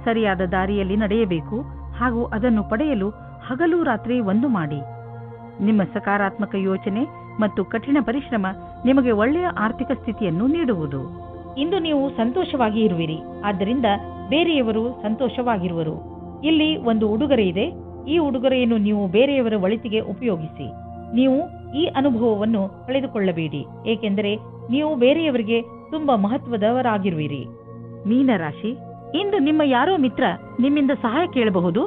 ಸರಿಯಾದ ದಾರಿಯಲ್ಲಿ ನಡೆಯಬೇಕು ಹಾಗೂ ಅದನ್ನು ಪಡೆಯಲು ಹಗಲು ರಾತ್ರಿ ಒಂದು ಮಾಡಿ. ನಿಮ್ಮ ಸಕಾರಾತ್ಮಕ ಯೋಚನೆ ಮತ್ತು ಕಠಿಣ ಪರಿಶ್ರಮ ನಿಮಗೆ ಒಳ್ಳೆಯ ಆರ್ಥಿಕ ಸ್ಥಿತಿಯನ್ನು ನೀಡುವುದು. ಇಂದು ನೀವು ಸಂತೋಷವಾಗಿ ಇರುವಿರಿ, ಆದ್ದರಿಂದ ಬೇರೆಯವರು ಸಂತೋಷವಾಗಿರುವರು. ಇಲ್ಲಿ ಒಂದು ಉಡುಗೊರೆ ಇದೆ. ಈ ಉಡುಗೊರೆಯನ್ನು ನೀವು ಬೇರೆಯವರ ಒಳಿತಿಗೆ ಉಪಯೋಗಿಸಿ. ನೀವು ಈ ಅನುಭವವನ್ನು ಕಳೆದುಕೊಳ್ಳಬೇಡಿ, ಏಕೆಂದರೆ ನೀವು ಬೇರೆಯವರಿಗೆ ತುಂಬಾ ಮಹತ್ವದವರಾಗಿರುವಿರಿ. ಮೀನರಾಶಿ, ಇಂದು ನಿಮ್ಮ ಯಾರೋ ಮಿತ್ರ ನಿಮ್ಮಿಂದ ಸಹಾಯ ಕೇಳಬಹುದು.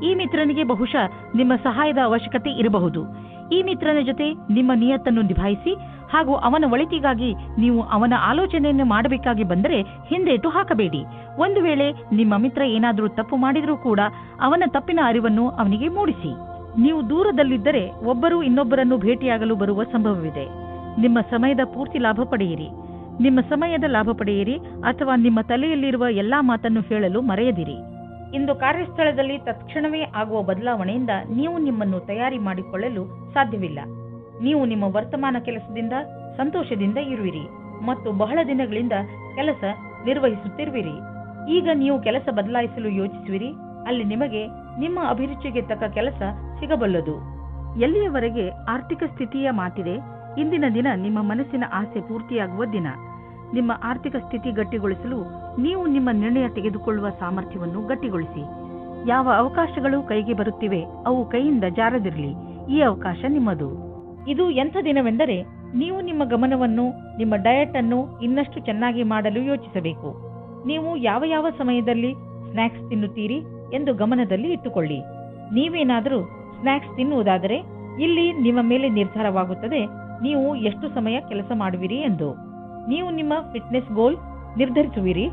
ಈ ಮಿತ್ರನಿಗೆ ಬಹುಶಃ ನಿಮ್ಮ ಸಹಾಯದ ಅವಶ್ಯಕತೆ ಇರಬಹುದು. ಈ ಮಿತ್ರನ ಜೊತೆ ನಿಮ್ಮ ನಿಯತ್ತನ್ನು ನಿಭಾಯಿಸಿ ಹಾಗೂ ಅವನ ಒಳಿತಿಗಾಗಿ ನೀವು ಅವನ ಆಲೋಚನೆಯನ್ನು ಮಾಡಬೇಕಾಗಿ ಬಂದರೆ ಹಿಂದೇಟು ಹಾಕಬೇಡಿ. ಒಂದು ವೇಳೆ ನಿಮ್ಮ ಮಿತ್ರ ಏನಾದರೂ ತಪ್ಪು ಮಾಡಿದರೂ ಕೂಡ ಅವನ ತಪ್ಪಿನ ಅರಿವನ್ನು ಅವನಿಗೆ ಮೂಡಿಸಿ. ನೀವು ದೂರದಲ್ಲಿದ್ದರೆ ಒಬ್ಬರು ಇನ್ನೊಬ್ಬರನ್ನು ಭೇಟಿಯಾಗಲು ಬರುವ ಸಂಭವವಿದೆ. ನಿಮ್ಮ ಸಮಯದ ಪೂರ್ತಿ ಲಾಭ ಪಡೆಯಿರಿ. ನಿಮ್ಮ ಸಮಯದ ಲಾಭ ಪಡೆಯಿರಿ ಅಥವಾ ನಿಮ್ಮ ತಲೆಯಲ್ಲಿರುವ ಎಲ್ಲಾ ಮಾತನ್ನು ಹೇಳಲು ಮರೆಯದಿರಿ. ಇಂದು ಕಾರ್ಯಸ್ಥಳದಲ್ಲಿ ತತ್ಕ್ಷಣವೇ ಆಗುವ ಬದಲಾವಣೆಯಿಂದ ನೀವು ನಿಮ್ಮನ್ನು ತಯಾರಿ ಮಾಡಿಕೊಳ್ಳಲು ಸಾಧ್ಯವಿಲ್ಲ. ನೀವು ನಿಮ್ಮ ವರ್ತಮಾನ ಕೆಲಸದಿಂದ ಸಂತೋಷದಿಂದ ಇರುವಿರಿ ಮತ್ತು ಬಹಳ ದಿನಗಳಿಂದ ಕೆಲಸ ನಿರ್ವಹಿಸುತ್ತಿರುವಿರಿ. ಈಗ ನೀವು ಕೆಲಸ ಬದಲಾಯಿಸಲು ಯೋಚಿಸುವಿರಿ. ಅಲ್ಲಿ ನಿಮಗೆ ನಿಮ್ಮ ಅಭಿರುಚಿಗೆ ತಕ್ಕ ಕೆಲಸ ಸಿಗಬಲ್ಲದು. ಎಲ್ಲಿಯವರೆಗೆ ಆರ್ಥಿಕ ಸ್ಥಿತಿಯ ಮಾತಿದೆ, ಇಂದಿನ ದಿನ ನಿಮ್ಮ ಮನಸ್ಸಿನ ಆಸೆ ಪೂರ್ತಿಯಾಗುವ ದಿನ. ನಿಮ್ಮ ಆರ್ಥಿಕ ಸ್ಥಿತಿ ಗಟ್ಟಿಗೊಳಿಸಲು ನೀವು ನಿಮ್ಮ ನಿರ್ಣಯ ತೆಗೆದುಕೊಳ್ಳುವ ಸಾಮರ್ಥ್ಯವನ್ನು ಗಟ್ಟಿಗೊಳಿಸಿ. ಯಾವ ಅವಕಾಶಗಳು ಕೈಗೆ ಬರುತ್ತಿವೆ ಅವು ಕೈಯಿಂದ ಜಾರದಿರಲಿ. ಈ ಅವಕಾಶ ನಿಮ್ಮದು. ಇದು ಎಂಥ ದಿನವೆಂದರೆ ನೀವು ನಿಮ್ಮ ಗಮನವನ್ನು ನಿಮ್ಮ ಡಯಟ್ ಅನ್ನು ಇನ್ನಷ್ಟು ಚೆನ್ನಾಗಿ ಮಾಡಲು ಯೋಚಿಸಬೇಕು. ನೀವು ಯಾವ ಯಾವ ಸಮಯದಲ್ಲಿ ಸ್ನ್ಯಾಕ್ಸ್ ತಿನ್ನುತ್ತೀರಿ ಎಂದು ಗಮನದಲ್ಲಿ ಇಟ್ಟುಕೊಳ್ಳಿ. ನೀವೇನಾದರೂ ಸ್ನ್ಯಾಕ್ಸ್ ತಿನ್ನುವುದಾದರೆ ಇಲ್ಲಿ ನಿಮ್ಮ ಮೇಲೆ ನಿರ್ಧಾರವಾಗುತ್ತದೆ ನೀವು ಎಷ್ಟು ಸಮಯ ಕೆಲಸ ಮಾಡುವಿರಿ ಎಂದು. ನೀವು ನಿಮ್ಮ ಫಿಟ್ನೆಸ್ ಗೋಲ್ ನಿರ್ಧರಿಸುವಿರಿ.